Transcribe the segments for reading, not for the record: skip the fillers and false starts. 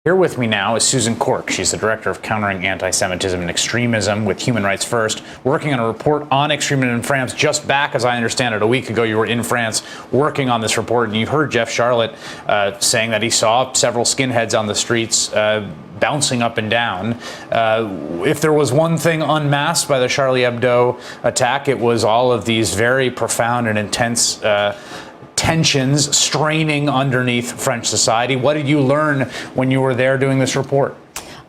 Here with me now is Susan Cork. She's the director of countering anti-Semitism and extremism with Human Rights First, working on a report on extremism in France. Just back, as I understand it, a week ago, you were in France working on this report, and you heard Jeff Charlotte saying that he saw several skinheads on the streets bouncing up and down. If there was one thing unmasked by the Charlie Hebdo attack, it was all of these very profound and intense tensions straining underneath French society. What did you learn when you were there doing this report?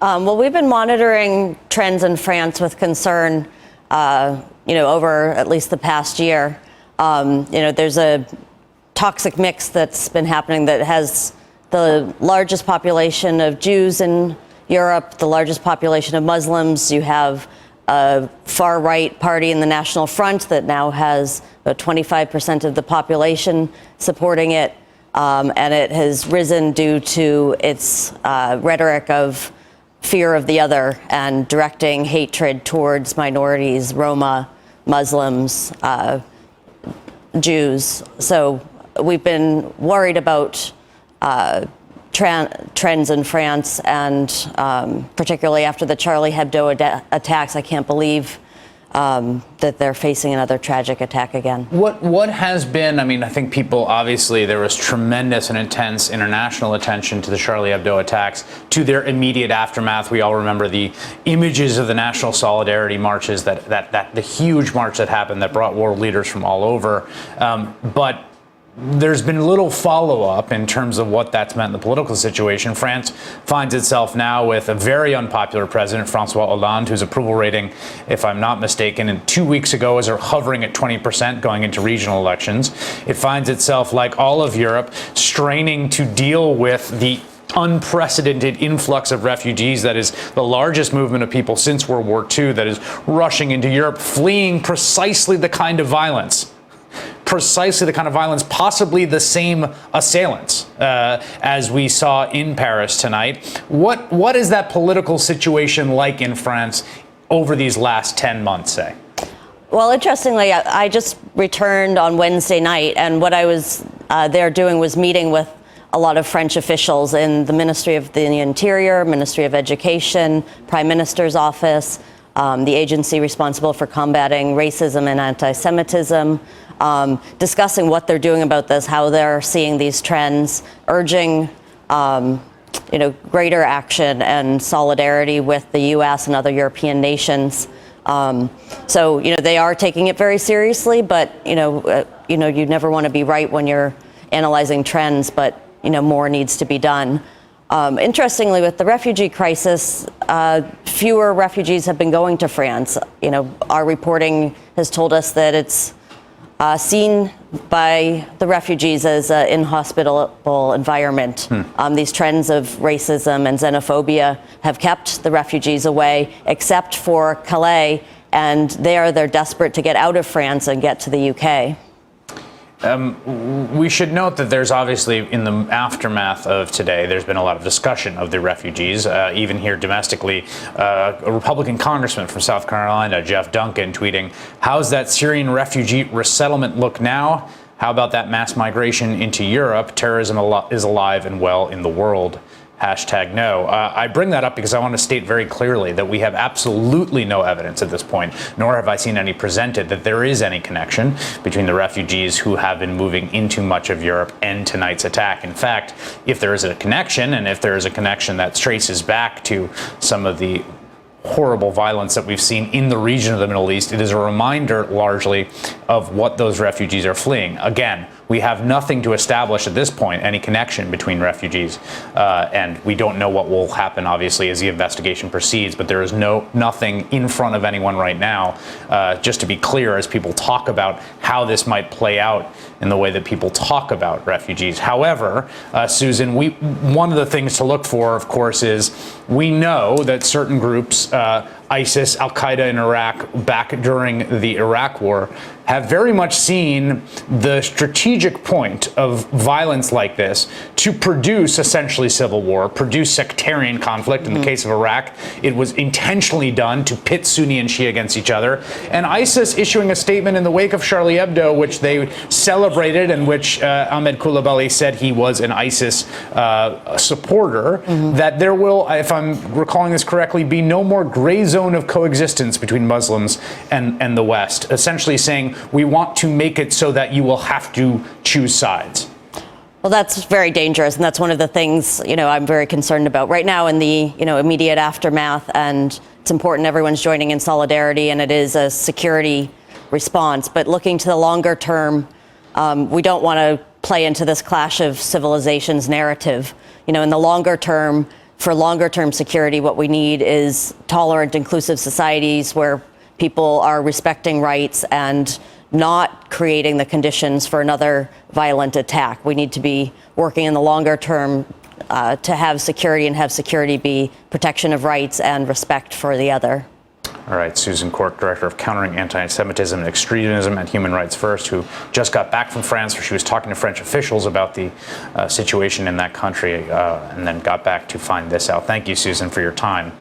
Well, we've been monitoring trends in France with concern, over at least the past year. There's a toxic mix that's been happening that has the largest population of Jews in Europe, the largest population of Muslims. You have a far-right party in the National Front that now has about 25% of the population supporting it, and it has risen due to its rhetoric of fear of the other and directing hatred towards minorities, Roma, Muslims, Jews. So we've been worried about trends in France, and particularly after the Charlie Hebdo attacks. I can't believe that they're facing another tragic attack again. What has been, I think people, obviously there was tremendous and intense international attention to the Charlie Hebdo attacks, to their immediate aftermath. We all remember the images of the national solidarity marches, that the huge march that happened that brought world leaders from all over. But there's been little follow-up in terms of what that's meant in the political situation. France finds itself now with a very unpopular president, Francois Hollande, whose approval rating, if I'm not mistaken, and 2 weeks ago is hovering at 20% going into regional elections. It finds itself, like all of Europe, straining to deal with the unprecedented influx of refugees that is the largest movement of people since World War II that is rushing into Europe, fleeing precisely the kind of violence, possibly the same assailants as we saw in Paris tonight. What is that political situation like in France over these last 10 months, say? Well, interestingly, I just returned on Wednesday night, and what I was there doing was meeting with a lot of French officials in the Ministry of the Interior, Ministry of Education, Prime Minister's office, the agency responsible for combating racism and anti-Semitism, discussing what they're doing about this, how they're seeing these trends, urging greater action and solidarity with the U.S. and other European nations. So they are taking it very seriously, but you never want to be right when you're analyzing trends, but more needs to be done. Interestingly, with the refugee crisis, fewer refugees have been going to France. Our reporting has told us that it's seen by the refugees as an inhospitable environment. These trends of racism and xenophobia have kept the refugees away, except for Calais, and they're desperate to get out of France and get to the UK. We should note that there's obviously, in the aftermath of today, there's been a lot of discussion of the refugees, even here domestically. A Republican congressman from South Carolina, Jeff Duncan, tweeting, "How's that Syrian refugee resettlement look now? How about that mass migration into Europe? Terrorism is alive and well in the world. #no. I bring that up because I want to state very clearly that we have absolutely no evidence at this point, nor have I seen any presented, that there is any connection between the refugees who have been moving into much of Europe and tonight's attack. In fact, if there is a connection, and if there is a connection that traces back to some of the horrible violence that we've seen in the region of the Middle East, it is a reminder largely of what those refugees are fleeing. Again, we have nothing to establish at this point, any connection between refugees, and we don't know what will happen, obviously, as the investigation proceeds, but there is nothing in front of anyone right now, just to be clear, as people talk about how this might play out in the way that people talk about refugees. However, Susan, one of the things to look for, of course, is we know that certain groups ISIS, Al-Qaeda in Iraq back during the Iraq War, have very much seen the strategic point of violence like this to produce essentially civil war, produce sectarian conflict. In the case of Iraq, it was intentionally done to pit Sunni and Shia against each other. And ISIS issuing a statement in the wake of Charlie Hebdo, which they celebrated and which Ahmed Coulibaly said he was an ISIS supporter, that there will, if I'm recalling this correctly, be no more gray zone of coexistence between Muslims and the West, essentially saying we want to make it so that you will have to choose sides. Well, that's very dangerous, and that's one of the things, I'm very concerned about right now in the, immediate aftermath. And it's important everyone's joining in solidarity, and it is a security response. But looking to the longer term, we don't want to play into this clash of civilizations narrative. In the longer term, for longer term security, what we need is tolerant, inclusive societies where people are respecting rights and not creating the conditions for another violent attack. We need to be working in the longer term to have security, and have security be protection of rights and respect for the other. All right, Susan Cork, Director of Countering Anti-Semitism and Extremism at Human Rights First, who just got back from France, where she was talking to French officials about the situation in that country, and then got back to find this out. Thank you, Susan, for your time.